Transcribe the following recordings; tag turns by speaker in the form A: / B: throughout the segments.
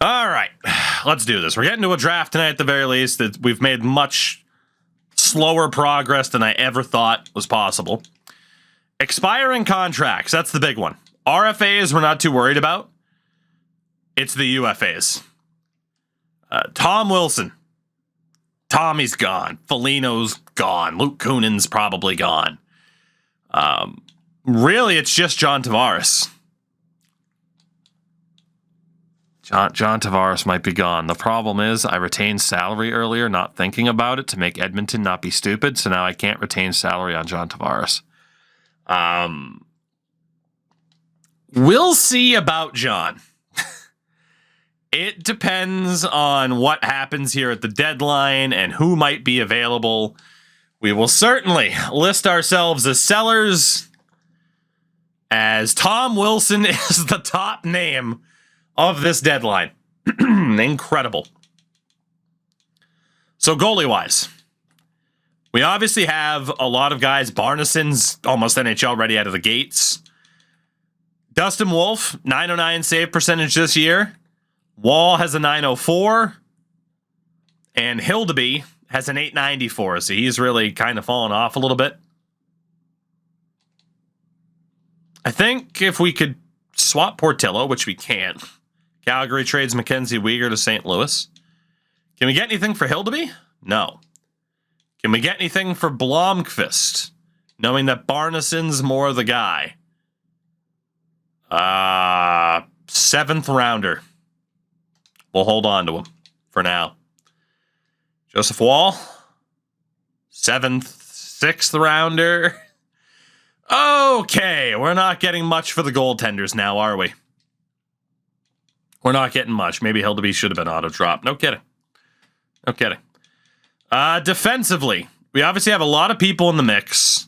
A: All right, let's do this. We're getting to a draft tonight at the very least. That we've made much slower progress than I ever thought was possible. Expiring contracts, that's the big one. RFAs we're not too worried about. It's the UFAs. Tom Wilson. Tommy's gone. Foligno's gone. Luke Kunin's probably gone. Really, it's just John Tavares. John Tavares might be gone. The problem is I retained salary earlier, not thinking about it, to make Edmonton not be stupid, so now I can't retain salary on John Tavares. We'll see about John. It depends on what happens here at the deadline and who might be available. We will certainly list ourselves as sellers, as Tom Wilson is the top name of this deadline. Incredible. So goalie-wise, we obviously have a lot of guys. Barneson's almost NHL ready out of the gates. Dustin Wolf, 909 save percentage this year. Wall has a 904. And Hildeby has an 894. So he's really kind of fallen off a little bit. I think if we could swap Portillo, which we can't. Calgary trades Mackenzie Weegar to St. Louis. Can we get anything for Hildeby? No. Can we get anything for Blomqvist, knowing that Barneson's more the guy? 7th rounder. We'll hold on to him for now. Joseph Wall, 7th, 6th rounder. Okay, we're not getting much for the goaltenders now, are we? We're not getting much. Maybe Hildeby should have been auto-dropped. No kidding. No kidding. Defensively, we obviously have a lot of people in the mix.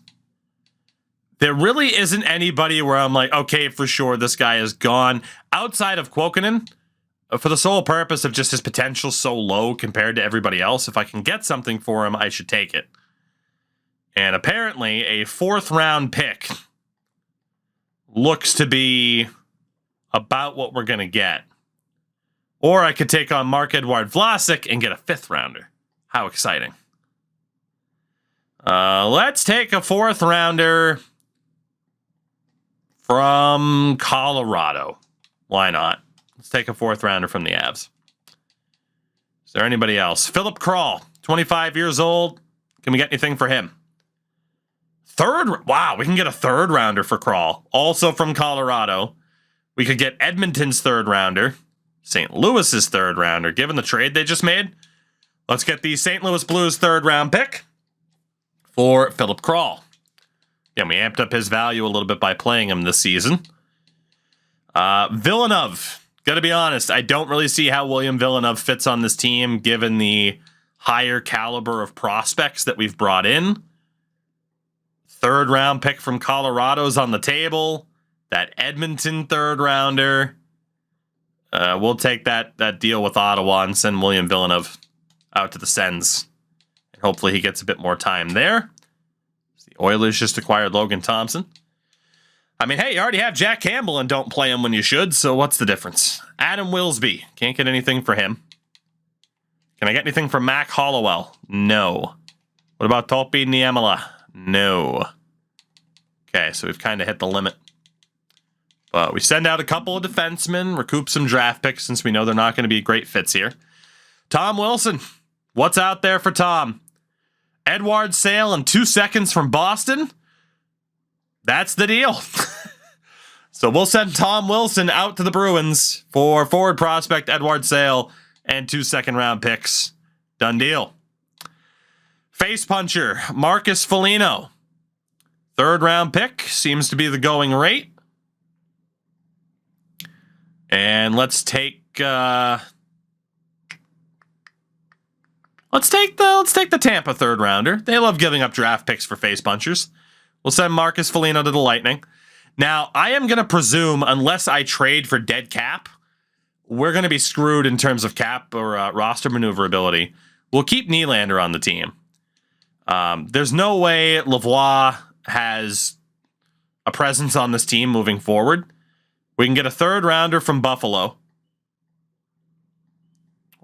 A: There really isn't anybody where I'm like, okay, for sure, this guy is gone. Outside of Kuokkanen, for the sole purpose of just his potential so low compared to everybody else, if I can get something for him, I should take it. And apparently, a 4th-round pick looks to be about what we're going to get. Or I could take on Marc-Edouard Vlasic and get a 5th-rounder. How exciting. Let's take a 4th-rounder from Colorado. Why not? Let's take a 4th-rounder from the Avs. Is there anybody else? Philip Kral, 25 years old. Can we get anything for him? Wow, we can get a 3rd-rounder for Kral. Also from Colorado. We could get Edmonton's 3rd-rounder. St. Louis's 3rd-rounder. Given the trade they just made, let's get the St. Louis Blues 3rd-round pick for Philip Kral. Again, we amped up his value a little bit by playing him this season. Villeneuve. Gotta be honest, I don't really see how William Villeneuve fits on this team, given the higher caliber of prospects that we've brought in. 3rd-round pick from Colorado's on the table. That Edmonton 3rd-rounder. We'll take that deal with Ottawa and send William Villeneuve out to the Sens. And hopefully he gets a bit more time there. The Oilers just acquired Logan Thompson. I mean, hey, you already have Jack Campbell and don't play him when you should, so what's the difference? Adam Wilsby. Can't get anything for him. Can I get anything for Mac Hollowell? No. What about Topi Niemela? No. Okay, so we've kind of hit the limit. But we send out a couple of defensemen, recoup some draft picks since we know they're not going to be great fits here. Tom Wilson. What's out there for Tom? Edward Sale and 2 seconds from Boston? That's the deal. So we'll send Tom Wilson out to the Bruins for forward prospect Edward Sale and 2 second-round picks. Done deal. Face puncher, Marcus Foligno. 3rd-round pick seems to be the going rate. And let's take the Tampa 3rd-rounder. They love giving up draft picks for face punchers. We'll send Marcus Foligno to the Lightning. Now, I am going to presume, unless I trade for dead cap, we're going to be screwed in terms of cap or roster maneuverability. We'll keep Nylander on the team. There's no way Lavoie has a presence on this team moving forward. We can get a 3rd-rounder from Buffalo.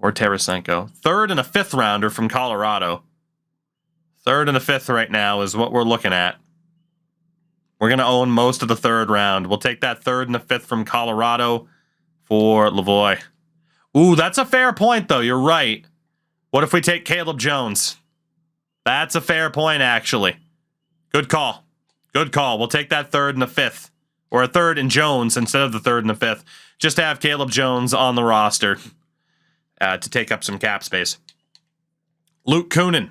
A: or Tarasenko. Third and a fifth rounder from Colorado. Third and a fifth right now is what we're looking at. We're going to own most of the third round. We'll take that third and a fifth from Colorado for Lavoie. Ooh, that's a fair point, though. You're right. What if we take Caleb Jones? That's a fair point, actually. Good call. Good call. We'll take that third and a fifth. Or a third and Jones instead of the third and the fifth. Just to have Caleb Jones on the roster to take up some cap space. Luke Kunin.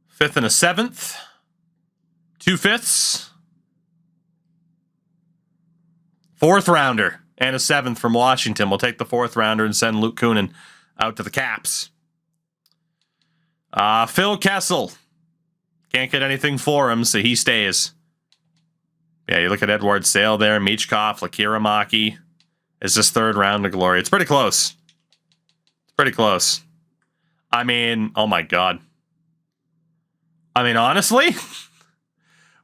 A: Fifth and a seventh. 2 fifths. Fourth rounder and a seventh from Washington. We'll take the fourth rounder and send Luke Kunin out to the Caps. Phil Kessel. Can't get anything for him, so he stays. Yeah, you look at Edward Sale there, Michkov, Lakiramaki. Is this third round of glory? It's pretty close. It's pretty close. I mean, oh my God. I mean, honestly,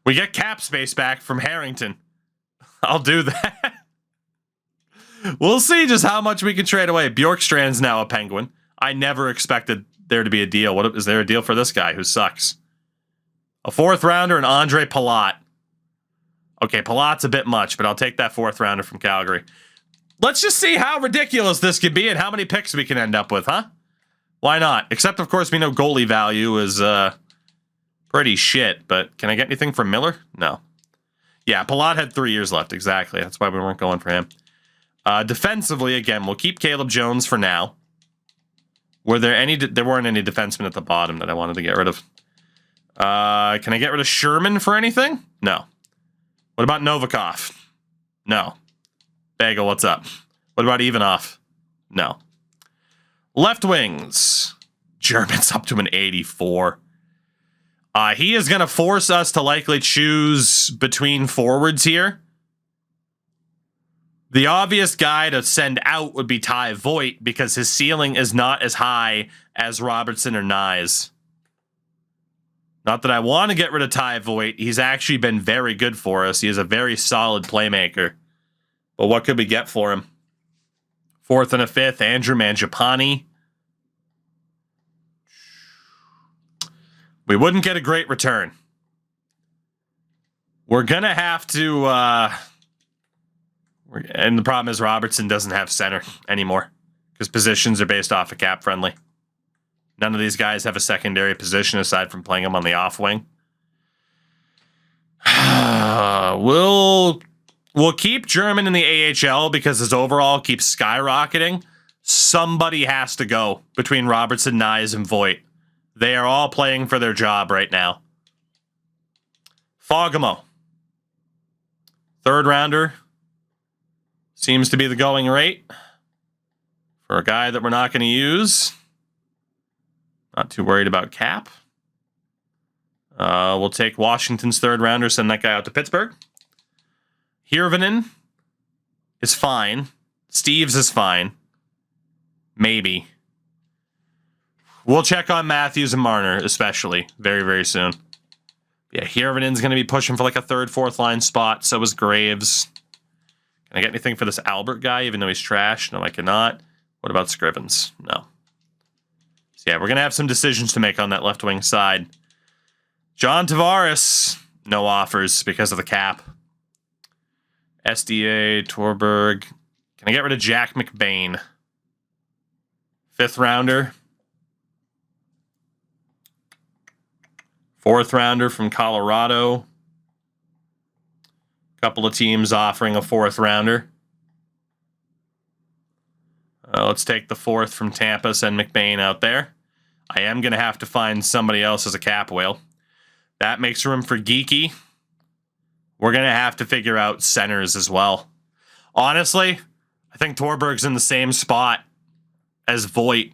A: we get cap space back from Harrington. I'll do that. We'll see just how much we can trade away. Bjorkstrand's now a Penguin. I never expected there to be a deal. What is there a deal for this guy who sucks? A fourth rounder and Andre Palat. Okay, Palat's a bit much, but I'll take that fourth rounder from Calgary. Let's just see how ridiculous this could be and how many picks we can end up with, huh? Why not? Except, of course, we know goalie value is pretty shit, but can I get anything from Miller? No. Yeah, Palat had 3 years left, exactly. That's why we weren't going for him. Defensively, again, we'll keep Caleb Jones for now. Were there any? There weren't any defensemen at the bottom that I wanted to get rid of. Can I get rid of Sherman for anything? No. What about Novikov? No. Bagel, what's up? What about Ivanov? No. Left wings. German's up to an 84. He is going to force us to likely choose between forwards here. The obvious guy to send out would be Ty Voigt because his ceiling is not as high as Robertson or Nyes. Not that I want to get rid of Ty Voigt. He's actually been very good for us. He is a very solid playmaker. But what could we get for him? Fourth and a fifth, Andrew Mangiapane. We wouldn't get a great return. We're going to have to... and the problem is Robertson doesn't have center anymore. Because positions are based off of cap friendly. None of these guys have a secondary position aside from playing them on the off wing. We'll keep German in the AHL because his overall keeps skyrocketing. Somebody has to go between Robertson, Nyes, and Voigt. They are all playing for their job right now. Fogamo. Third rounder. Seems to be the going rate for a guy that we're not going to use. Not too worried about cap. We'll take Washington's third rounder, send that guy out to Pittsburgh. Hirvonen is fine. Steves is fine. Maybe. We'll check on Matthews and Marner, especially, very, very soon. Yeah, Hirvonen's going to be pushing for like a third, fourth line spot. So is Graves. Can I get anything for this Albert guy, even though he's trash? No, I cannot. What about Scrivens? No. So yeah, we're going to have some decisions to make on that left wing side. John Tavares, no offers because of the cap. SDA, Torberg. Can I get rid of Jack McBain? Fifth rounder. Fourth rounder from Colorado. Couple of teams offering a fourth rounder. Let's take the fourth from Tampa, send McBain out there. I am going to have to find somebody else as a cap whale. That makes room for Geeky. We're going to have to figure out centers as well. Honestly, I think Torberg's in the same spot as Voigt.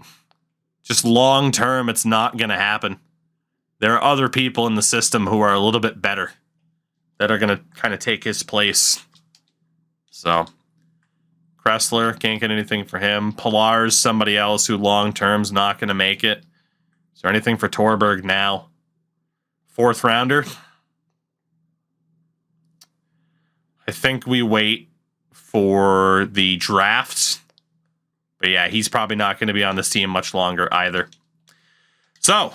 A: Just long term, it's not going to happen. There are other people in the system who are a little bit better that are going to kind of take his place. So, Kressler, can't get anything for him. Pilar's somebody else who long term's not going to make it. Is there anything for Torberg now? Fourth rounder. I think we wait for the drafts But yeah, he's probably not going to be on this team much longer either. So,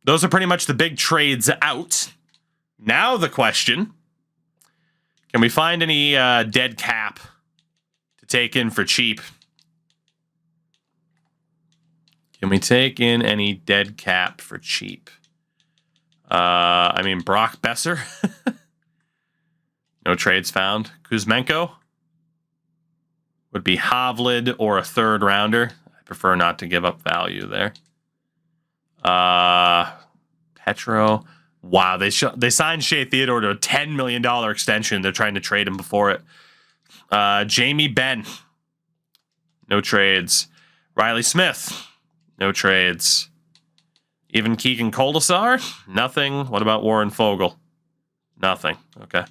A: those are pretty much the big trades out. Now the question, can we find any dead cap to take in for cheap? Can we take in any dead cap for cheap? I mean, Brock Besser. No trades found. Kuzmenko would be Hovland or a third rounder. I prefer not to give up value there. Petro. Wow, they signed Shea Theodore to a $10 million extension. They're trying to trade him before it. Jamie Benn. No trades. Riley Smith. No trades. Even Keegan Coldesar? Nothing. What about Warren Fogle? Nothing. Okay.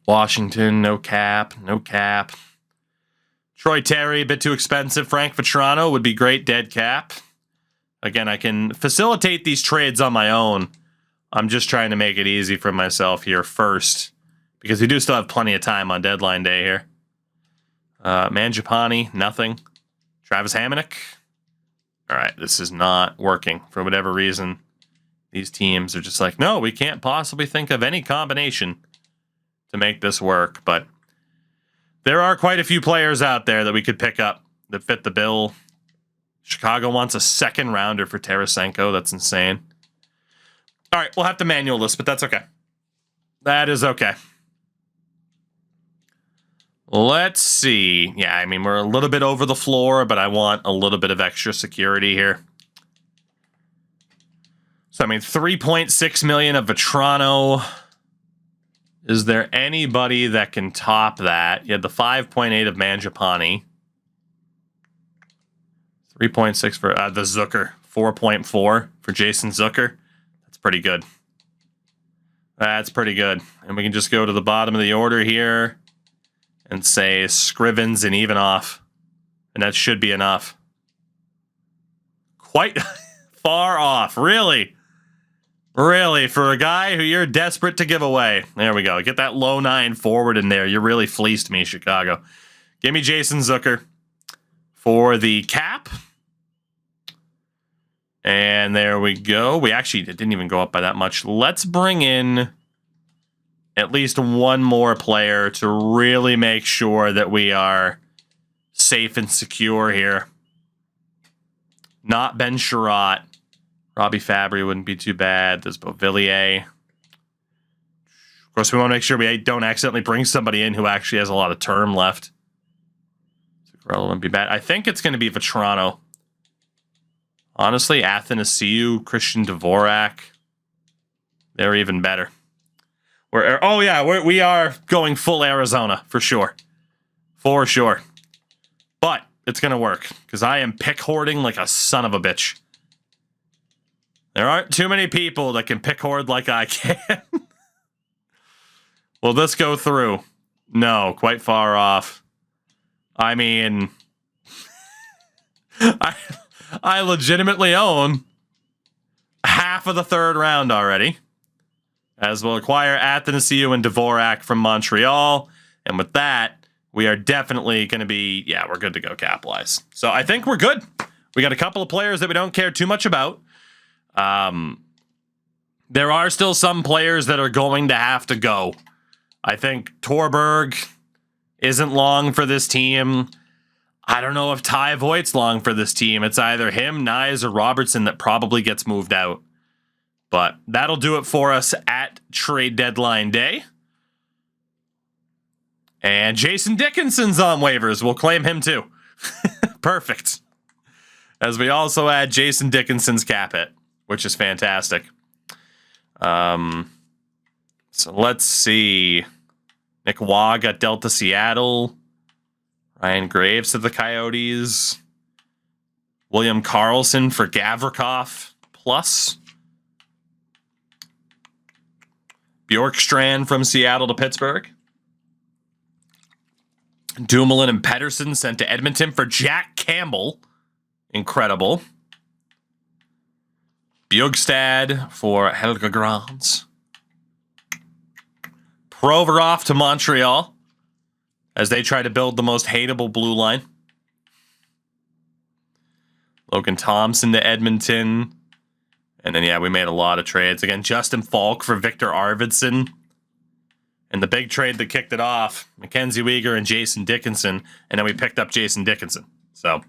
A: Washington, no cap. No cap. Troy Terry, a bit too expensive. Frank Vetrano would be great, dead cap. Again, I can facilitate these trades on my own. I'm just trying to make it easy for myself here first, because we do still have plenty of time on deadline day here. Mangiapane, nothing. Travis Hamonic. All right, this is not working for whatever reason. These teams are just like, no, we can't possibly think of any combination to make this work. But there are quite a few players out there that we could pick up that fit the bill. Chicago wants a second rounder for Tarasenko. That's insane. All right, we'll have to manual this, but that's okay. That is okay. Let's see. Yeah, I mean, we're a little bit over the floor, but I want a little bit of extra security here. So, I mean, 3.6 million of Vetrano. Is there anybody that can top that? You had the 5.8 of Mangiapane. 3.6 for the Zucker. 4.4 for Jason Zucker. That's pretty good. That's pretty good. And we can just go to the bottom of the order here and say Scrivens and Ivanov. And that should be enough. Quite far off. Really? Really? For a guy who you're desperate to give away. There we go. Get that low 9 forward in there. You really fleeced me, Chicago. Give me Jason Zucker for the cap. And there we go. We actually didn't even go up by that much. Let's bring in at least one more player to really make sure that we are safe and secure here. Not Ben Sherratt. Robbie Fabry wouldn't be too bad. There's Beauvillier. Of course, we want to make sure we don't accidentally bring somebody in who actually has a lot of term left. Zuccarello wouldn't be bad. I think it's going to be Vetrano. Honestly, Athanasiou, Christian Dvorak, they're even better. We are going full Arizona for sure. For sure. But it's going to work because I am pick hoarding like a son of a bitch. There aren't too many people that can pick hoard like I can. Will this go through? No, quite far off. I mean, I legitimately own half of the third round already, as we'll acquire Athanasiou and Dvorak from Montreal. And with that, we are definitely going to be, we're good to go capitalize. So I think we're good. We got a couple of players that we don't care too much about. There are still some players that are going to have to go. I think Torberg isn't long for this team. I don't know if Ty Voigt's long for this team. It's either him, Nyes, or Robertson that probably gets moved out. But that'll do it for us at trade deadline day. And Jason Dickinson's on waivers. We'll claim him too. Perfect. As we also add Jason Dickinson's cap hit, which is fantastic. So let's see. Nick Waugh got dealt to Seattle. Ryan Graves to the Coyotes. William Karlsson for Gavrikov plus. Bjorkstrand from Seattle to Pittsburgh. Dumoulin and Pettersson sent to Edmonton for Jack Campbell. Incredible. Bjugstad for Helga Grans. Provorov to Montreal. as they try to build the most hateable blue line. Logan Thompson to Edmonton. And then, yeah, we made a lot of trades. Again, Justin Falk for Victor Arvidsson. And the big trade that kicked it off, Mackenzie Weegar and Jason Dickinson. And then we picked up Jason Dickinson. So,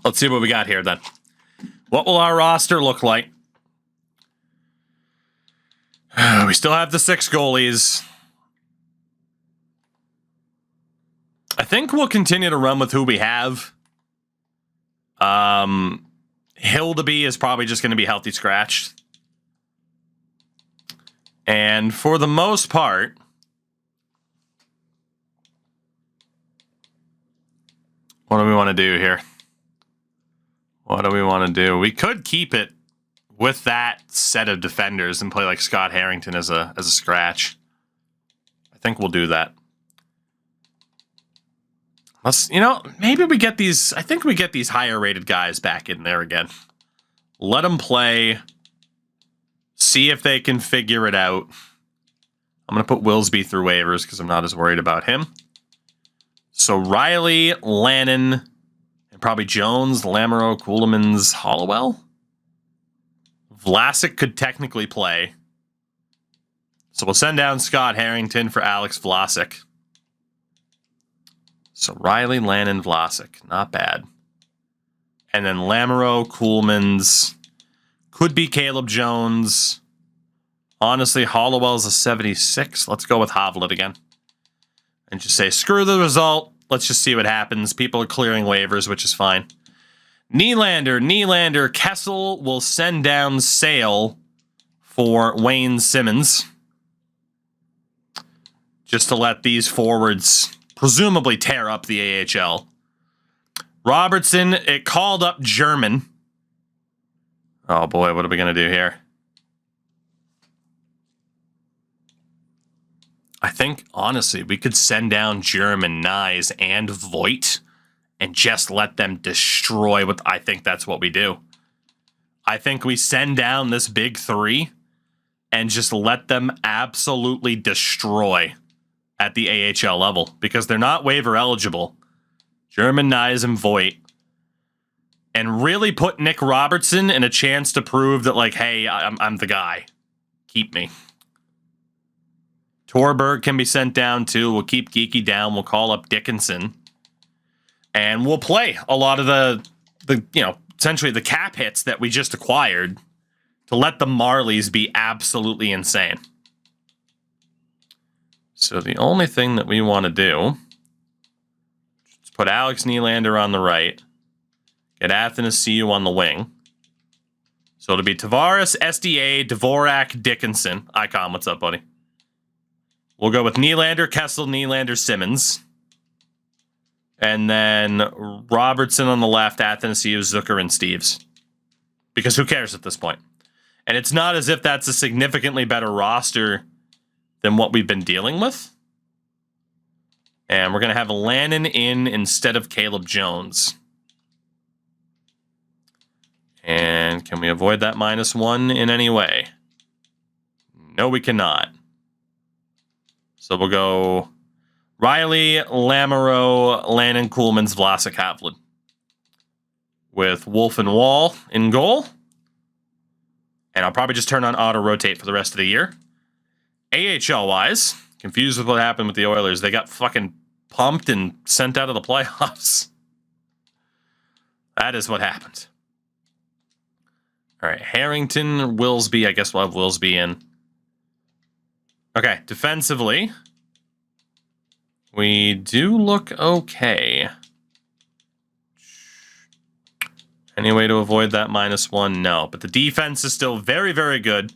A: let's see what we got here then. What will our roster look like? We still have the 6 goalies. I think we'll continue to run with who we have. Hildeby is probably just going to be healthy scratched. And for the most part, what do we want to do here? What do we want to do? We could keep it with that set of defenders and play like Scott Harrington as a scratch. I think we'll do that. Let's, maybe we get these. I think we get these higher rated guys back in there again. Let them play. See if they can figure it out. I'm going to put Wilsby through waivers because I'm not as worried about him. So Riley, Lannon, and probably Jones, Lamoureux, Ceulemans, Hollowell. Vlasic could technically play. So we'll send down Scott Harrington for Alex Vlasic. So Riley, Lannon, Vlasic. Not bad. And then Lamoureux, Ceulemans. Could be Caleb Jones. Honestly, Hollowell's a 76. Let's go with Hovland again. And just say, screw the result. Let's just see what happens. People are clearing waivers, which is fine. Nylander. Kessel will send down Sale for Wayne Simmons. Just to let these forwards presumably tear up the AHL. Robertson, it called up German. Oh boy, what are we going to do here? I think, honestly, we could send down German, Nyes, and Voigt and just let them destroy what I think that's what we do. I think we send down this big 3 and just let them absolutely destroy at the AHL level because they're not waiver eligible. German, Nyes, and Voigt. And really put Nick Robertson in a chance to prove that, like, hey, I'm the guy. Keep me. Torberg can be sent down too. We'll keep Geeky down. We'll call up Dickinson. And we'll play a lot of the essentially the cap hits that we just acquired to let the Marlies be absolutely insane. So the only thing that we want to do is put Alex Nylander on the right. Get Athanasiou on the wing. So it'll be Tavares, SDA, Dvorak, Dickinson. Icon, what's up, buddy? We'll go with Nylander, Kessel, Nylander, Simmons. And then Robertson on the left, Athanasiou, Zucker, and Steves. Because who cares at this point? And it's not as if that's a significantly better roster than what we've been dealing with. And we're going to have Lannon in instead of Caleb Jones. And can we avoid that -1 in any way? No, we cannot. So we'll go Riley, Lamoureux, Lannon, Ceulemans, Vlasic, Hovland. With Wolf and Wall in goal. And I'll probably just turn on auto-rotate for the rest of the year. AHL-wise, confused with what happened with the Oilers. They got fucking pumped and sent out of the playoffs. That is what happened. All right, Harrington, Wilsby. I guess we'll have Wilsby in. Okay, defensively, we do look okay. Any way to avoid that -1? No, but the defense is still very, very good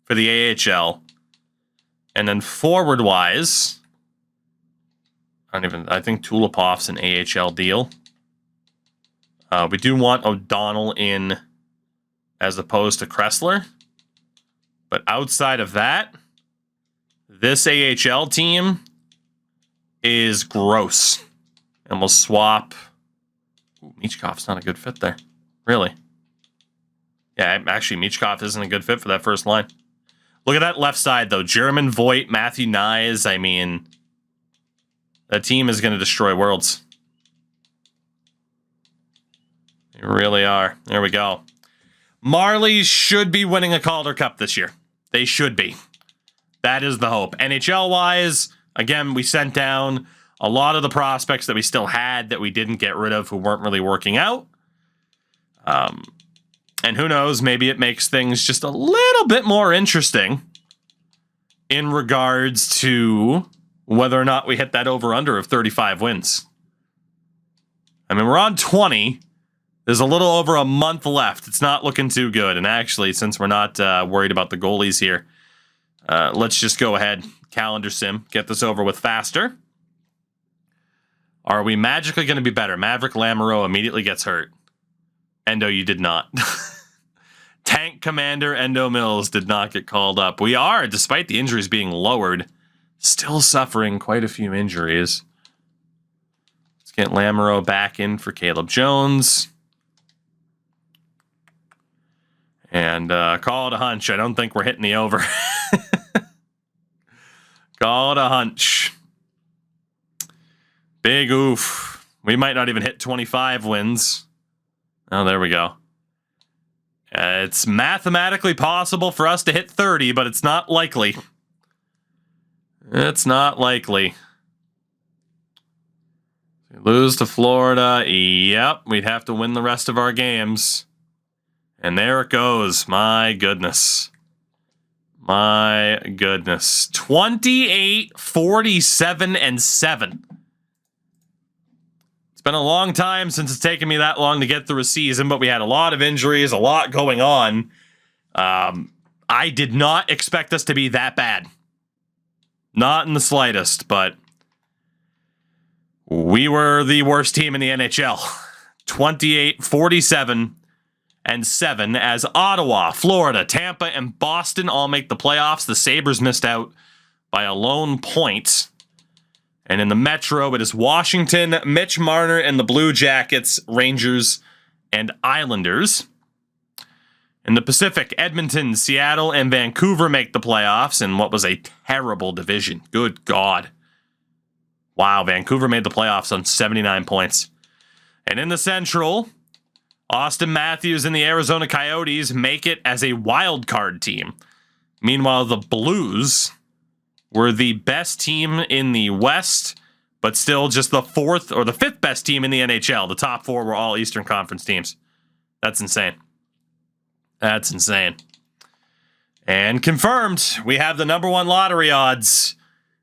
A: for the AHL. And then forward-wise, I think Tulipov's an AHL deal. We do want O'Donnell in as opposed to Kressler. But outside of that, this AHL team is gross. And we'll swap. Ooh, Michkov's not a good fit there. Really? Yeah, actually, Michkov isn't a good fit for that first line. Look at that left side, though. German, Voigt, Matthew Nyes. I mean, That team is going to destroy worlds. They really are. There we go. Marlies should be winning a Calder Cup this year. They should be. That is the hope. NHL-wise, again, we sent down a lot of the prospects that we still had that we didn't get rid of who weren't really working out. And who knows, maybe it makes things just a little bit more interesting in regards to whether or not we hit that over-under of 35 wins. I mean, we're on 20. There's a little over a month left. It's not looking too good. And actually, since we're not worried about the goalies here, let's just go ahead, calendar sim, get this over with faster. Are we magically going to be better? Maverick Lamoureux immediately gets hurt. Endo, you did not. Tank Commander Endo Mills did not get called up. We are, despite the injuries being lowered, still suffering quite a few injuries. Let's get Lamoureux back in for Caleb Jones. And call it a hunch. I don't think we're hitting the over. Call it a hunch. Big oof. We might not even hit 25 wins. Oh, there we go. It's mathematically possible for us to hit 30, but it's not likely. It's not likely. Lose to Florida. Yep, we'd have to win the rest of our games. And there it goes. My goodness. My goodness. 28, 47, and 7. It's been a long time since it's taken me that long to get through a season, but we had a lot of injuries, a lot going on. I did not expect us to be that bad. Not in the slightest, but we were the worst team in the NHL. 28, 47, and 7 as Ottawa, Florida, Tampa, and Boston all make the playoffs. The Sabres missed out by a lone point. And in the Metro, it is Washington, Mitch Marner, and the Blue Jackets, Rangers, and Islanders. In the Pacific, Edmonton, Seattle, and Vancouver make the playoffs in what was a terrible division. Good God. Wow, Vancouver made the playoffs on 79 points. And in the Central, Austin Matthews and the Arizona Coyotes make it as a wild card team. Meanwhile, the Blues were the best team in the West, but still just the fourth or the fifth best team in the NHL. The top four were all Eastern Conference teams. That's insane. That's insane. And confirmed, we have the number one lottery odds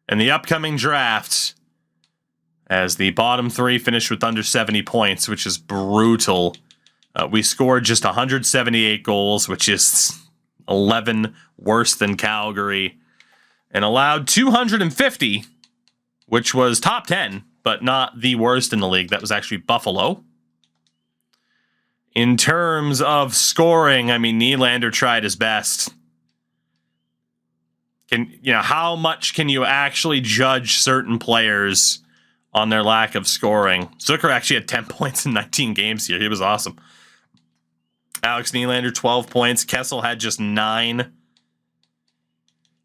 A: in the upcoming draft as the bottom three finished with under 70 points, which is brutal. We scored just 178 goals, which is 11 worse than Calgary, and allowed 250, which was top 10, but not the worst in the league. That was actually Buffalo. In terms of scoring, I mean, Nylander tried his best. How much can you actually judge certain players on their lack of scoring? Zucker actually had 10 points in 19 games here. He was awesome. Alex Nylander, 12 points. Kessel had just 9.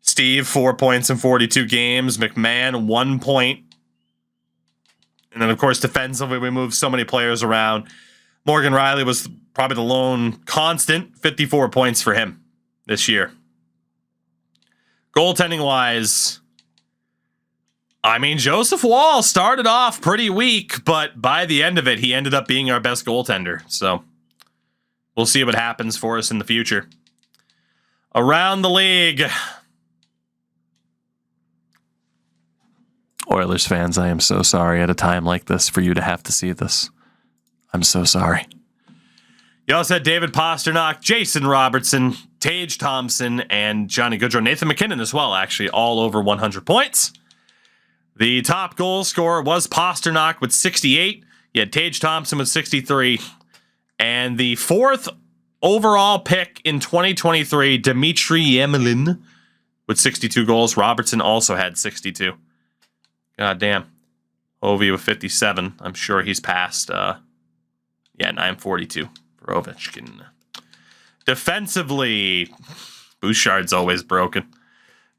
A: Steve, 4 points in 42 games. McMahon, 1 point. And then, of course, defensively, we moved so many players around. Morgan Riley was probably the lone constant. 54 points for him this year. Goaltending-wise, I mean, Joseph Woll started off pretty weak, but by the end of it, he ended up being our best goaltender. So we'll see what happens for us in the future. Around the league, Oilers fans, I am so sorry at a time like this for you to have to see this. I'm so sorry. You also had David Pastrnak, Jason Robertson, Tage Thompson, and Johnny Gaudreau. Nathan McKinnon as well, actually, all over 100 points. The top goal scorer was Pastrnak with 68. You had Tage Thompson with 63. And the fourth overall pick in 2023, Dmitry Yemelin with 62 goals. Robertson also had 62. God damn. Ovi with 57. I'm sure he's past, 942 for Ovechkin. Defensively, Bouchard's always broken.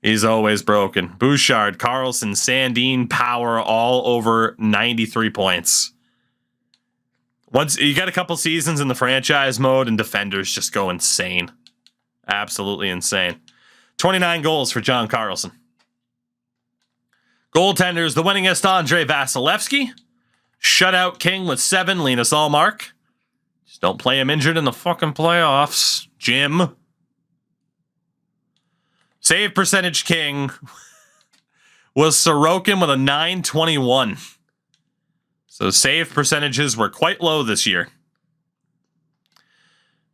A: He's always broken. Bouchard, Carlson, Sandin, Power, all over 93 points. Once you got a couple seasons in the franchise mode, and defenders just go insane. Absolutely insane. 29 goals for John Carlson. Goaltenders, the winningest Andre Vasilevsky. Shutout king with 7, Linus Ullmark. Just don't play him injured in the fucking playoffs, Jim. Save percentage king was Sorokin with a 921. So save percentages were quite low this year.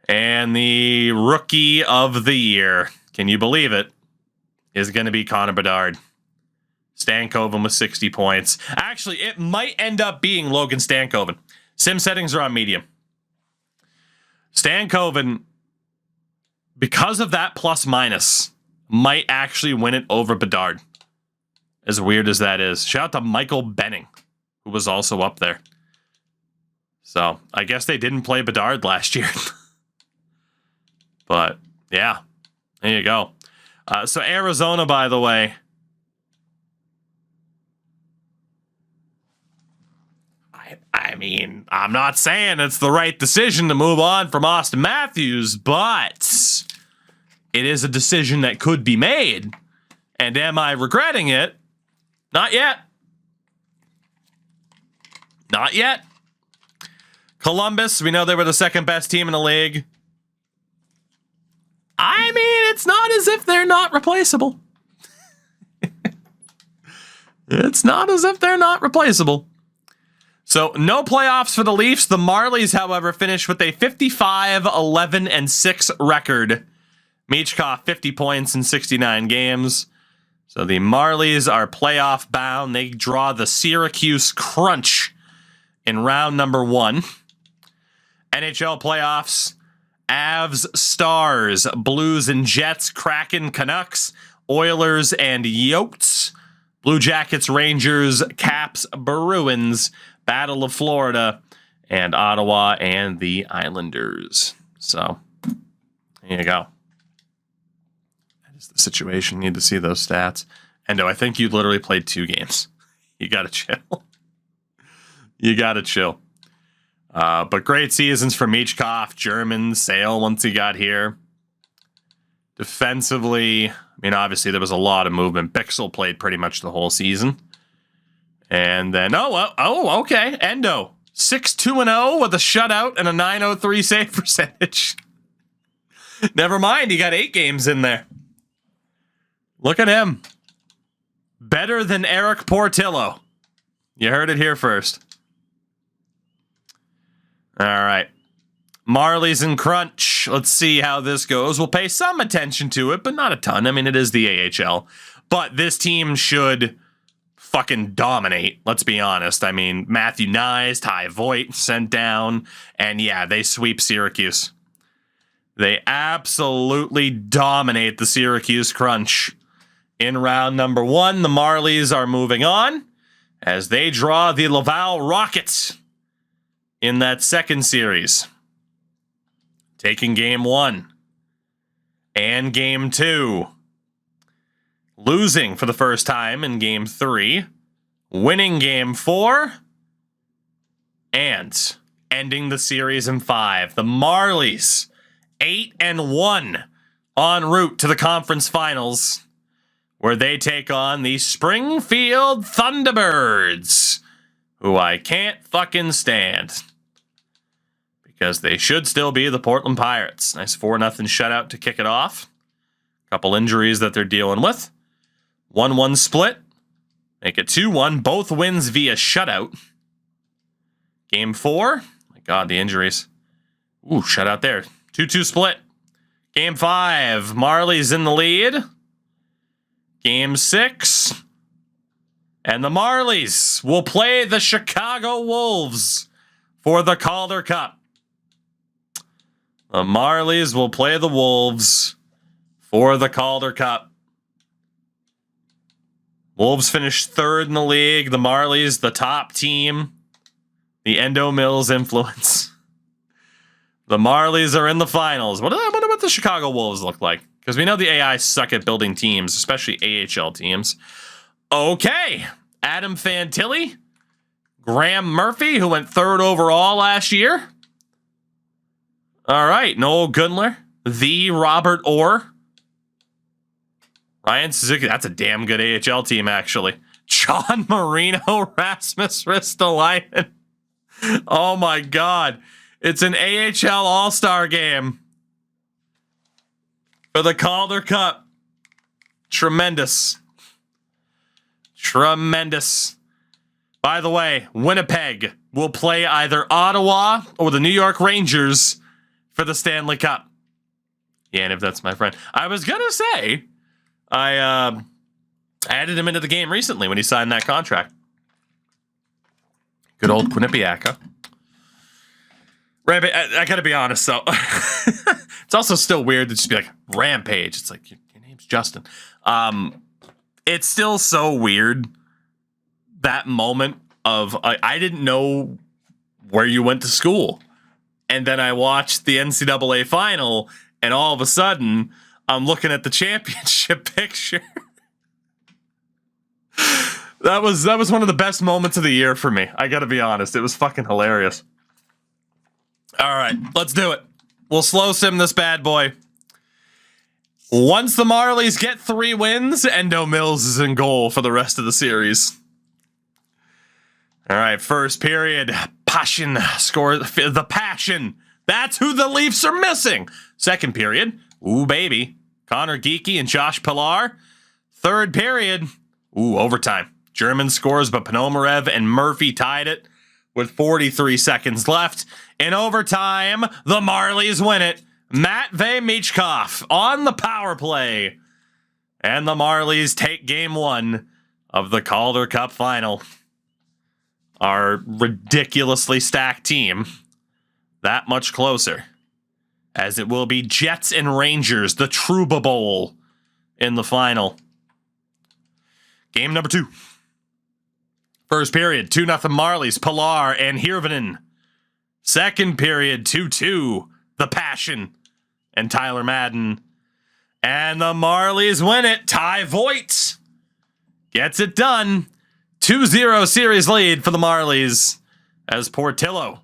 A: And the rookie of the year, can you believe it, is going to be Connor Bedard. Stankoven with 60 points. Actually, it might end up being Logan Stankoven. Sim settings are on medium. Stankoven, because of that plus minus, might actually win it over Bedard. As weird as that is. Shout out to Michael Benning, who was also up there. So, I guess they didn't play Bedard last year. But, yeah. There you go. So, Arizona, by the way. I mean, I'm not saying it's the right decision to move on from Austin Matthews, but it is a decision that could be made. And am I regretting it? Not yet. Not yet. Columbus, we know they were the second best team in the league. I mean, it's not as if they're not replaceable. It's not as if they're not replaceable. So, no playoffs for the Leafs. The Marlies, however, finished with a 55-11-6 record. Michkov, 50 points in 69 games. So, the Marlies are playoff bound. They draw the Syracuse Crunch in round number 1. NHL playoffs. Avs, Stars, Blues and Jets, Kraken, Canucks, Oilers and Yotes. Blue Jackets, Rangers, Caps, Bruins, Battle of Florida, and Ottawa and the Islanders. So, there you go. That is the situation. You need to see those stats. Endo, I think you literally played 2 games. You got to chill. You got to chill. But great seasons for Michkov, German, Sale once he got here. Defensively, I mean, obviously there was a lot of movement. Bixel played pretty much the whole season. And then, okay, Endo. 6-2-0 with a shutout and a 903 save percentage. Never mind, he got 8 games in there. Look at him. Better than Eric Portillo. You heard it here first. All right. Marlies and Crunch. Let's see how this goes. We'll pay some attention to it, but not a ton. I mean, it is the AHL. But this team should fucking dominate, let's be honest. I mean, Matthew Nyes, Ty Voigt sent down, and yeah, they sweep Syracuse. They absolutely dominate the Syracuse Crunch. In round number 1, the Marlies are moving on as they draw the Laval Rockets in that second series. Taking game 1 and game 2. Losing for the first time in game 3. Winning game 4. And ending the series in 5. The Marlies, 8-1 en route to the conference finals, where they take on the Springfield Thunderbirds, who I can't fucking stand. Because they should still be the Portland Pirates. Nice 4-0 shutout to kick it off. Couple injuries that they're dealing with. 1-1 split. Make it 2-1. Both wins via shutout. Game 4. My God, the injuries. Ooh, shutout there. 2-2 split. Game 5. Marlies in the lead. Game 6. And the Marlies will play the Chicago Wolves for the Calder Cup. The Marlies will play the Wolves for the Calder Cup. Wolves finished 3rd in the league. The Marlies, the top team. The Endo Mills influence. The Marlies are in the finals. I wonder what the Chicago Wolves look like. Because we know the AI suck at building teams, especially AHL teams. Okay. Adam Fantilli. Graham Murphy, who went 3rd overall last year. All right. Noel Gunler. The Robert Orr. Ryan Suzuki. That's a damn good AHL team, actually. John Marino. Rasmus Ristolainen. Oh, my God. It's an AHL All-Star game. For the Calder Cup. Tremendous. Tremendous. By the way, Winnipeg will play either Ottawa or the New York Rangers for the Stanley Cup. Yeah, and if that's my friend. I was going to say, I added him into the game recently when he signed that contract. Good old Quinnipiac. Rampage, I gotta be honest, though. It's also still weird to just be like, Rampage. It's like, your name's Justin. It's still so weird, that moment of, I didn't know where you went to school. And then I watched the NCAA final, and all of a sudden, I'm looking at the championship picture. That was one of the best moments of the year for me. I gotta be honest. It was fucking hilarious. All right, let's do it. We'll slow sim this bad boy. Once the Marlies get 3 wins, Endo Mills is in goal for the rest of the series. All right, first period. Passion scores the passion. That's who the Leafs are missing. Second period. Ooh, baby. Connor Geeky and Josh Pilar. Third period. Ooh, overtime. German scores, but Ponomarev and Murphy tied it with 43 seconds left. In overtime, the Marlies win it. Matvei Michkov on the power play. And the Marlies take game 1 of the Calder Cup final. Our ridiculously stacked team that much closer, as it will be Jets and Rangers, the Trouba Bowl, in the final. Game number 2. First period, 2-0 Marlies, Pilar and Hirvonen. Second period, 2-2, the Passion and Tyler Madden. And the Marlies win it. Ty Voigt gets it done. 2-0 series lead for the Marlies as Portillo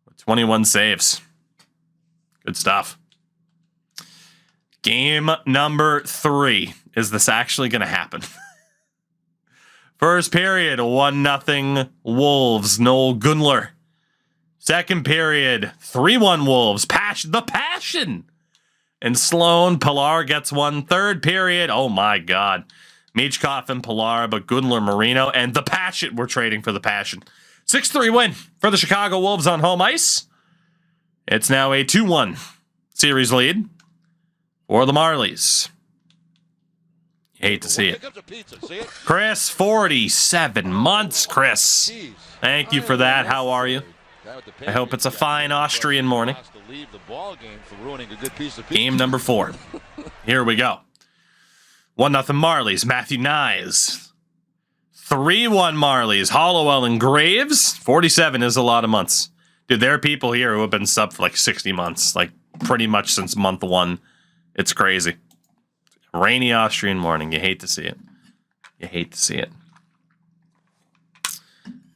A: with 21 saves. Good stuff. Game number 3. Is this actually going to happen? First period, 1-0 Wolves, Noel Gunler. Second period, 3-1 Wolves, the Passion. And Sloan, Pilar gets one. Third period, oh my God. Michkov and Pilar, but Gunler, Marino, and the Passion. We're trading for the Passion. 6-3 win for the Chicago Wolves on home ice. It's now a 2-1 series lead for the Marlies. Hate to see it. Chris, 47 months, Chris. Thank you for that. How are you? I hope it's a fine Austrian morning. Game number 4. Here we go. 1-0 Marlies, Matthew Nyes. 3-1 Marlies, Hollowell and Graves. 47 is a lot of months. Dude, there are people here who have been sub for like 60 months. Like pretty much since month 1. It's crazy. Rainy Austrian morning. You hate to see it. You hate to see it.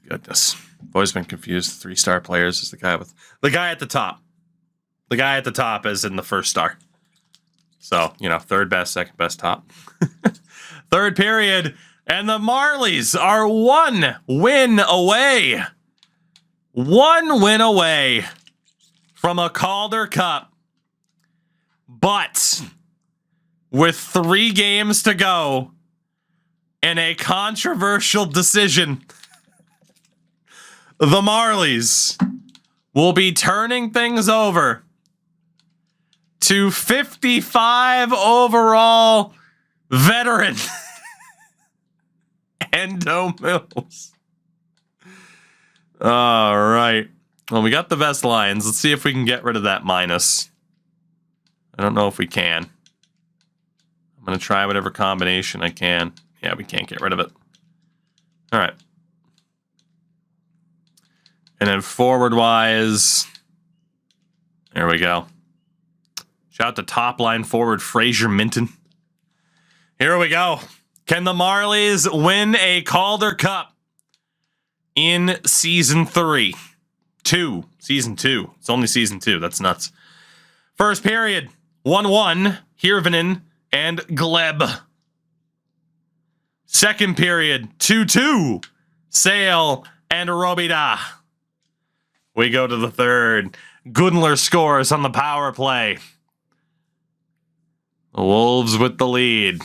A: Goodness. I've always been confused. The 3-star players is the guy at the top. The guy at the top is in the first star. So, third best, second best, top. Third period, and the Marlies are 1 win away. 1 win away from a Calder Cup. But with 3 games to go in a controversial decision, the Marlies will be turning things over to 55 overall veteran Endo Mills. All right. Well, we got the best lines. Let's see if we can get rid of that minus. I don't know if we can. I'm going to try whatever combination I can. Yeah, we can't get rid of it. All right. And then forward-wise, there we go. Shout out to top line forward Fraser Minton. Here we go. Can the Marlies win a Calder Cup in Season 3? Season 2. It's only Season 2. That's nuts. First period, 1-1, Hirvonen and Gleb. Second period, 2-2, Sale and Robida. We go to the third. Gunler scores on the power play. The Wolves with the lead.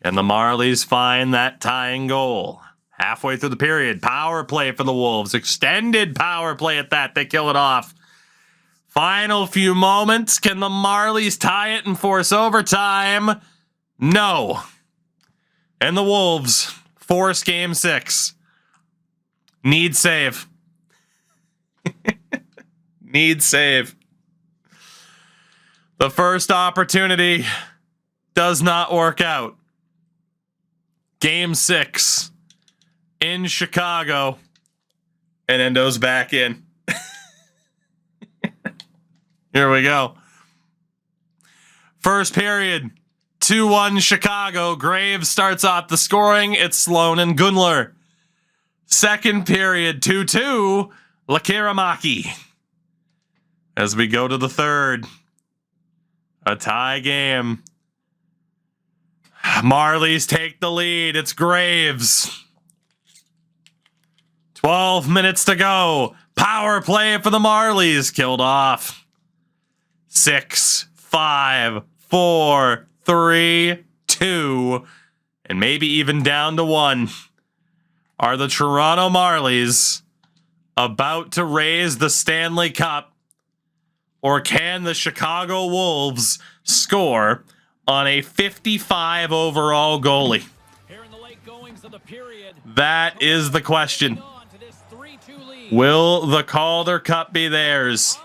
A: And the Marlies find that tying goal. Halfway through the period, power play for the Wolves. Extended power play at that. They kill it off. Final few moments. Can the Marlies tie it and force overtime? No. And the Wolves force game 6. Need save. Need save. The first opportunity does not work out. Game 6 in Chicago. And Endo's back in. Here we go. First period, 2-1 Chicago. Graves starts off the scoring. It's Sloan and Gunler. Second period, 2-2, Lakiramaki. As we go to the third, a tie game. Marlies take the lead. It's Graves. 12 minutes to go. Power play for the Marlies. Killed off. 6, 5, 4, 3, 2, and maybe even down to 1. Are the Toronto Marlies about to raise the Stanley Cup? Or can the Chicago Wolves score on a 55 overall goalie? That is the question. Will the Calder Cup be theirs?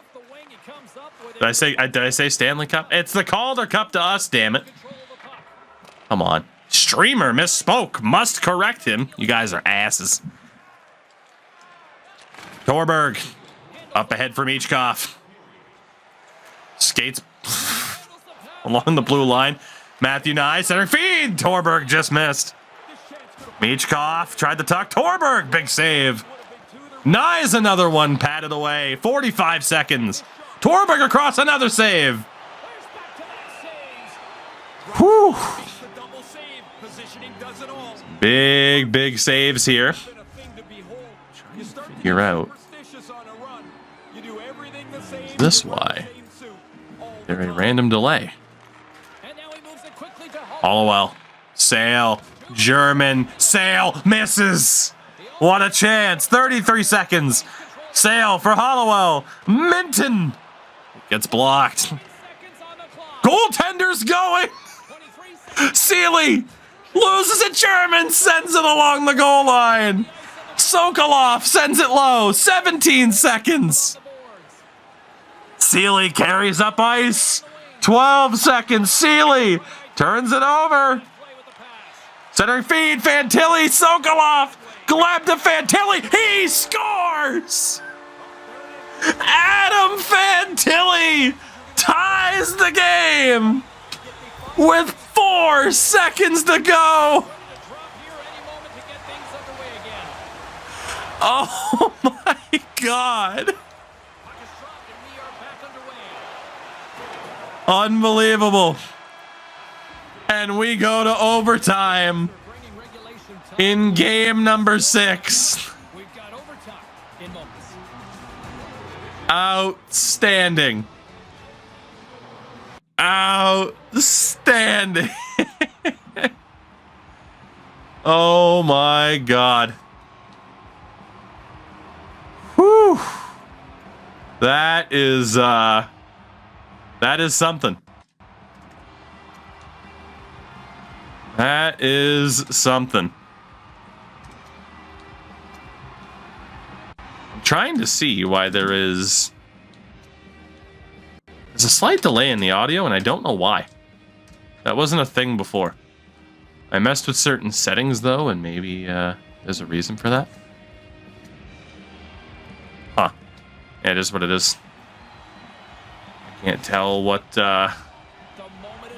A: Did I say Stanley Cup? It's the Calder Cup to us, damn it. Come on. Streamer misspoke. Must correct him. You guys are asses. Torberg. Up ahead from Michkov. Skates along the blue line. Matthew Nye, center feed. Torberg just missed. Michkov tried to tuck. Torberg, big save. Nye's another one, patted away. 45 seconds. Torberg across, another save. Whew. Big saves here. Trying to figure out. Is this why? There a random delay. Hollowell. Sale. German. Sale misses. What a chance. 33 seconds. Sale for Hollowell. Minton. Gets blocked. Goaltender's going. Sealy loses it. German sends it along the goal line. Sokolov sends it low. 17 seconds. Sealy carries up ice. 12 seconds. Sealy turns it over. Center feed. Fantilli. Sokolov. Gleb to Fantilli. He scores. Adam Fantilli ties the game with 4 seconds to go. Oh my God. Unbelievable. And we go to overtime in game number 6. Outstanding. Outstanding. Oh my God. Whew. That is something. That is something. I'm trying to see why there's a slight delay in the audio, and I don't know why. That wasn't a thing before. I messed with certain settings, though, and maybe there's a reason for that. Huh. Yeah, it is what it is. Can't tell what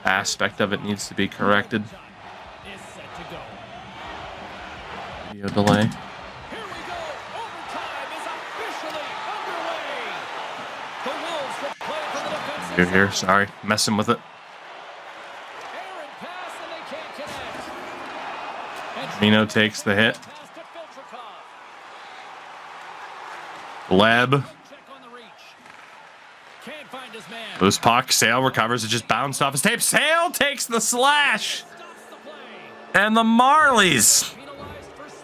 A: aspect of it needs to be corrected. Video delay. You're here. Sorry, messing with it. Mino takes the hit. Leb. Loose puck. Sale recovers. It just bounced off his tape. Sale takes the slash. And the Marlies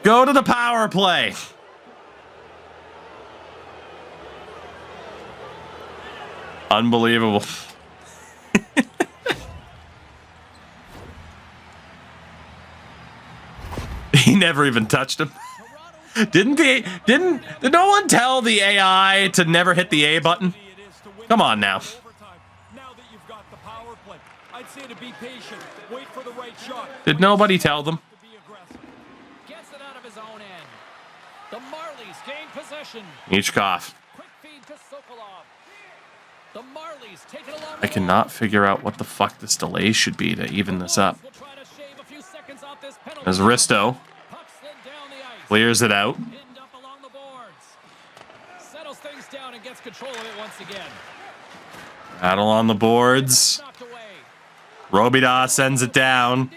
A: go to the power play. Unbelievable. He never even touched him. Did no one tell the AI to never hit the A button? Come on now. Did nobody tell them? Each cough. I cannot figure out what the fuck this delay should be to even this up. As Risto clears it out. Battle on the boards. Robida sends it down.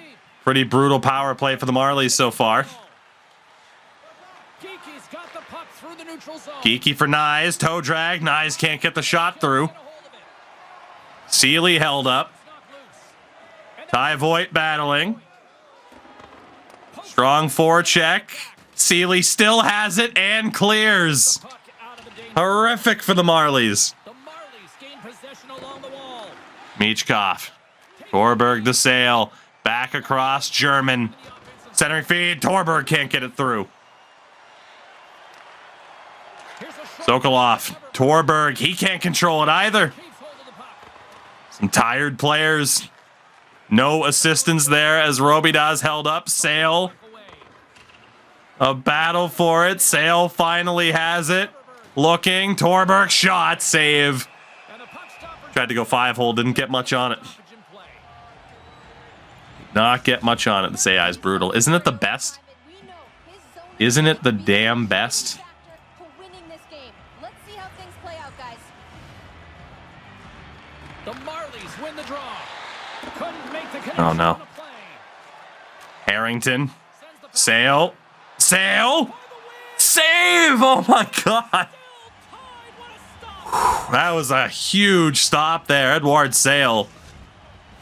A: Pretty brutal power play for the Marlies so far. Geeky for Nyes. Toe drag. Nyes can't get the shot through. Seeley held up. Ty Voigt battling. Strong forecheck. Seeley still has it and clears. Horrific for the Marlies. Michkov. Torberg to Sale. Back across. German. Centering feed. Torberg can't get it through. Sokolov. Torberg. He can't control it either. Some tired players. No assistance there as Robidas held up. Sale. A battle for it. Sale finally has it. Looking. Torberg shot. Save. Tried to go 5-hole. Didn't get much on it. Not get much on it. This AI is brutal. Isn't it the best? Isn't it the damn best? Oh no. Harrington. Sale. Sale. Save! Oh my god. That was a huge stop there. Edward Sale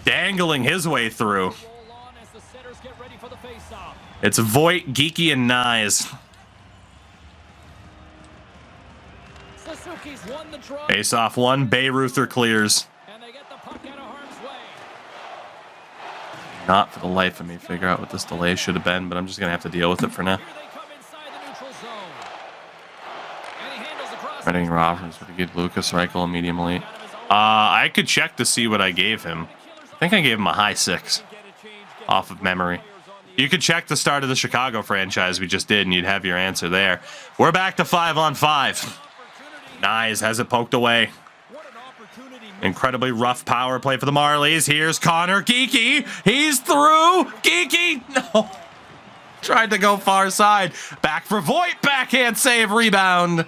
A: dangling his way through. It's Voigt, Geeky, and Nyes. Face off one. Bayruther clears. Not for the life of me figure out what this delay should have been, but I'm just going to have to deal with it for now. Reading Roberts with a good Lucas Reichel immediately. I could check to see what I gave him. I think I gave him a high 6 off of memory. You could check the start of the Chicago franchise we just did, and you'd have your answer there. We're back to 5-on-5. Nyes has it poked away. Incredibly rough power play for the Marlies. Here's Connor Geeky. He's through. Geeky. No. Tried to go far side. Back for Voigt. Backhand save. Rebound.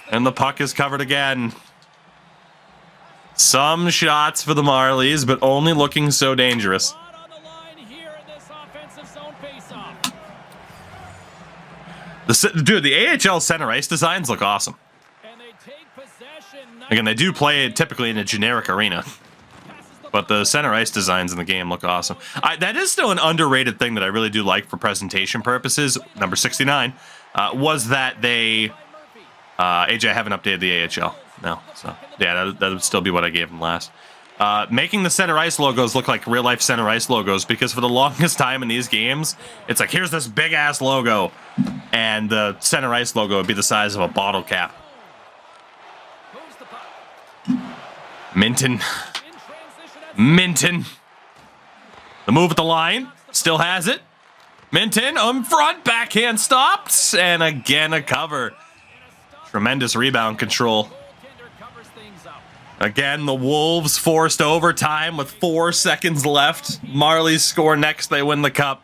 A: And the puck is covered again. Some shots for the Marlies, but only looking so dangerous. Dude, the AHL center ice designs look awesome. Again, they do play it typically in a generic arena, but the center ice designs in the game look awesome. That is still an underrated thing that I really do like for presentation purposes. Number 69 was that they... AJ, I haven't updated the AHL. No, so yeah, that would still be what I gave them last. Making the center ice logos look like real life center ice logos, because for the longest time in these games, it's like, here's this big ass logo, and the center ice logo would be the size of a bottle cap. Minton. Minton. The move at the line. Still has it. Minton in front. Backhand stopped. And again, a cover. Tremendous rebound control. Again, the Wolves forced overtime with 4 seconds left. Marlies score next. They win the cup.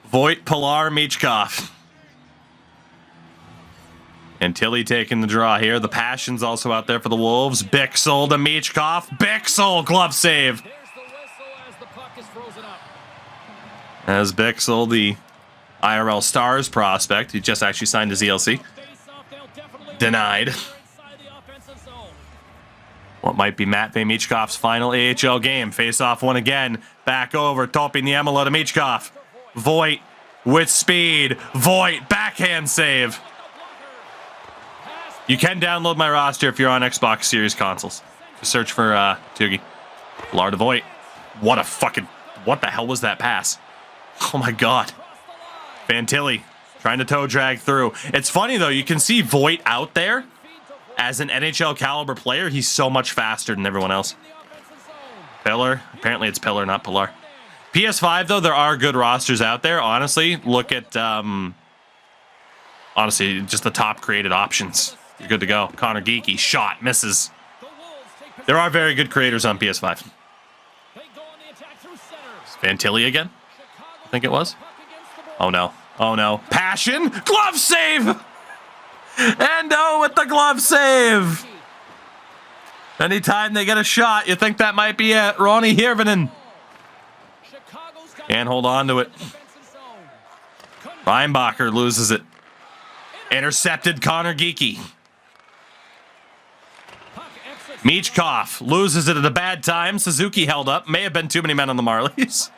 A: Voigt, Pilar, Michkov. And Tilly taking the draw here. The passion's also out there for the Wolves. Bixel to Michkov. Bixel, glove save. As Bixel, the IRL Stars prospect, he just actually signed his ELC. Denied. What might be Matvei Michkov's final AHL game. Face-off one again. Back over. Topi Niemela to Michkov. Voigt with speed. Voigt, backhand save. You can download my roster if you're on Xbox Series consoles. Just search for Tugi. Pilar to Voigt. What the hell was that pass? Oh my god. Fantilli trying to toe drag through. It's funny though, you can see Voigt out there. As an NHL caliber player, he's so much faster than everyone else. Pillar. Apparently it's Pillar, not Pilar. PS5, though, there are good rosters out there. Honestly, look at, just the top created options. You're good to go. Connor Geeky, shot, misses. There are very good creators on PS5. Fantilli again? I think it was. Oh, no. Oh, no. Passion! Glove save! Endo with the glove save. Anytime they get a shot, you think that might be it. Ronnie Hirvonen. Can't hold on to it. Reinbacher loses it. Intercepted Connor Geeky. Michkov loses it at a bad time. Suzuki held up. May have been too many men on the Marlies.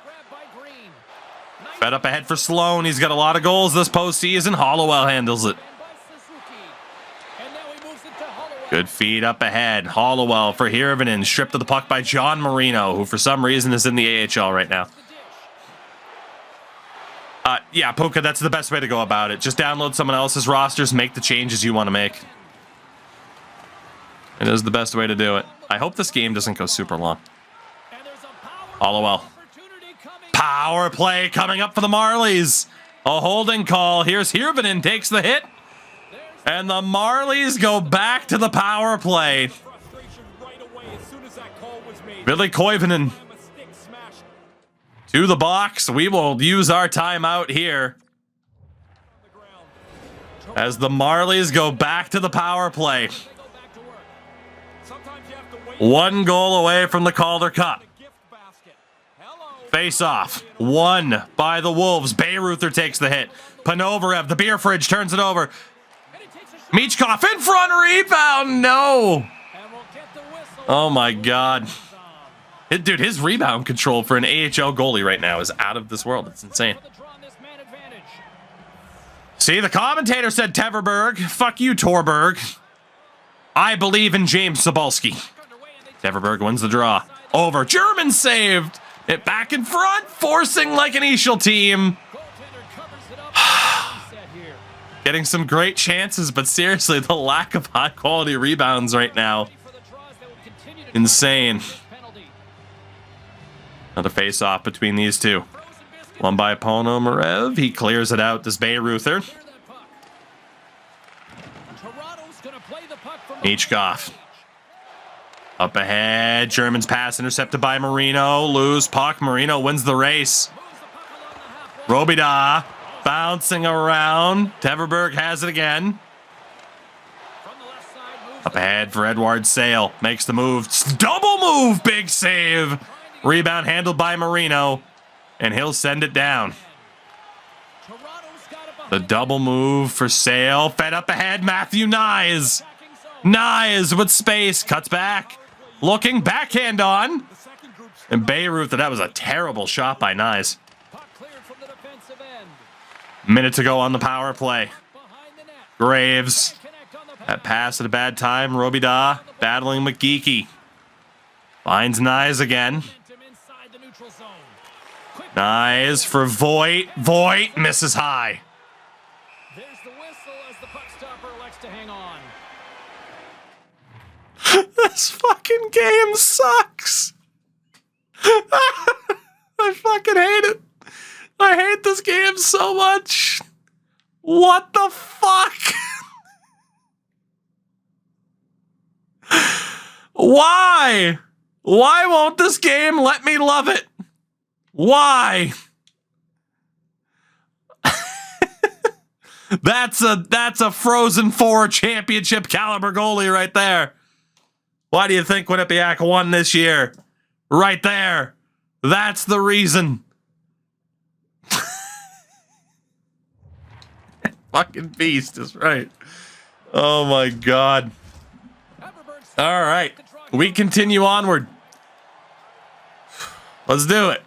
A: Fed up ahead for Sloan. He's got a lot of goals this postseason. Hollowell handles it. Good feed up ahead. Hollowell for Hirvonen. Stripped of the puck by John Marino, who for some reason is in the AHL right now. Yeah, Puka, that's the best way to go about it. Just download someone else's rosters, make the changes you want to make. It is the best way to do it. I hope this game doesn't go super long. Hollowell. Power play coming up for the Marlies. A holding call. Here's Hirvonen, takes the hit. And the Marlies go back to the power play. Billy Koivunen to the box. We will use our timeout here. As the Marlies go back to the power play. 1 goal away from the Calder Cup. Face off. Won by the Wolves. Bayreuther takes the hit. Panovarev, the beer fridge, turns it over. Michkov in front, rebound, no! Oh my god. Dude, his rebound control for an AHL goalie right now is out of this world. It's insane. See, the commentator said Teverberg. Fuck you, Torberg. I believe in James Sobalski. Teverberg wins the draw. Over. German saved. It back in front, forcing like an Eschel team. Getting some great chances, but seriously, the lack of high-quality rebounds right now. Insane. Another face-off between these two. One by Ponomarev. He clears it out. This Bayreuther. Michkov. Up ahead. German's pass intercepted by Marino. Loose puck. Marino wins the race. Robida. Bouncing around. Teverberg has it again. Up ahead for Edward Sale. Makes the move. Double move. Big save. Rebound handled by Marino. And he'll send it down. The double move for Sale. Fed up ahead. Matthew Nyes. Nyes with space. Cuts back. Looking. Backhand on. And Bayreuther. That was a terrible shot by Nyes. Minute to go on the power play. Graves. That pass at a bad time. Robida battling McGeeky. Finds Nyes again. Nyes for Voigt. Voigt misses high.
B: There's the whistle as the puck stopper elects to hang on.
A: This fucking game sucks. I fucking hate it. I hate this game so much. What the fuck? Why? Why won't this game let me love it? Why? That's a Frozen 4 championship caliber goalie right there. Why do you think Quinnipiac won this year? Right there. That's the reason. Fucking beast is right. Oh my God. All right. We continue onward. Let's do it.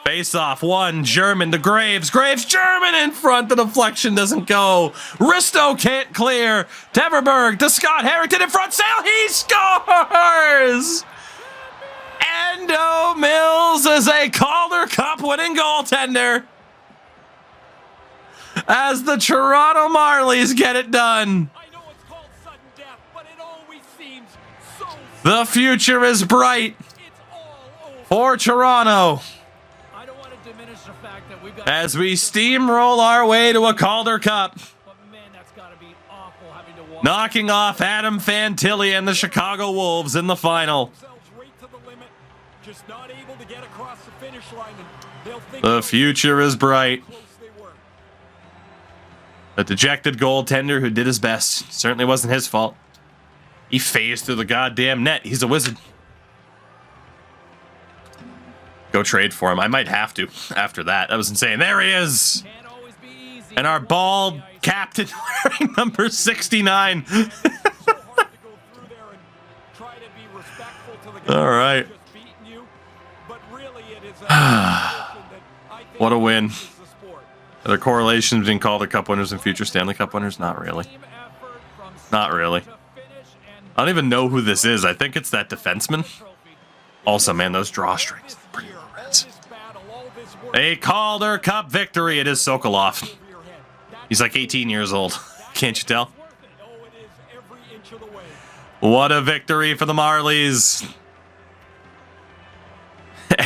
A: Face off one, German to Graves. Graves, German in front. The deflection doesn't go. Risto can't clear. Teverberg to Scott Harrington in front. Sale, he scores! Endo Mills is a Calder Cup winning goaltender as the Toronto Marlies get it done.
B: I know it's called sudden death, but it always seems so.
A: The future is bright
B: It's all over.
A: for Toronto
B: I don't want to diminish the fact that we've got.
A: as we steamroll our way to a Calder Cup,
B: But man, that's got to be awful having to watch
A: knocking off Adam Fantilli and the Chicago Wolves in the final.
B: themselves right to the limit, just not able to get across the finish line, and they'll think
A: The future is bright.
B: how close they were.
A: A dejected goaltender who did his best. Certainly wasn't his fault. He phased through the goddamn net. He's a wizard. Go trade for him. I might have to after that. That was insane. There he is.
B: Can't always be easy.
A: And our bald captain wearing number 69.
B: So hard to go through there and try to be respectful to the guy
A: All right.
B: who's just beaten you. But really, it is a position that I think
A: What a win.
B: is the sport.
A: Are there correlations between Calder Cup winners and future Stanley Cup winners? Not really.
B: Team effort from
A: Not really.
B: start to finish, and
A: I don't even know who this is. I think it's that defenseman.
B: trophy.
A: Also, man, those drawstrings. Pretty
B: All
A: horrendous.
B: this battle, all this work
A: A Calder Cup victory. It is Sokolov.
B: over your head. That's
A: He's like 18 years old. Can't you tell?
B: worth it. Oh, it is every inch of the way.
A: What a victory for the Marlies.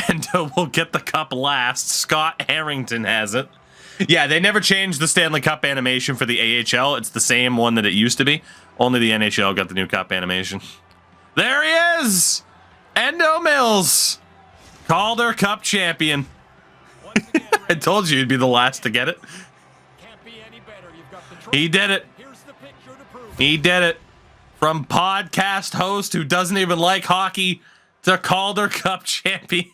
A: And we'll get the cup last. Scott Harrington has it. Yeah, they never changed the Stanley Cup animation for the AHL. It's the same one that it used to be. Only the NHL got the new cup animation. There he is! Endo Mills. Calder Cup champion.
B: Once again,
A: I told you he'd be the last to get it.
B: can't be any better. You've got the trophy.
A: He did it.
B: Here's the picture to prove it.
A: He did it. From podcast host who doesn't even like hockey to Calder Cup champion.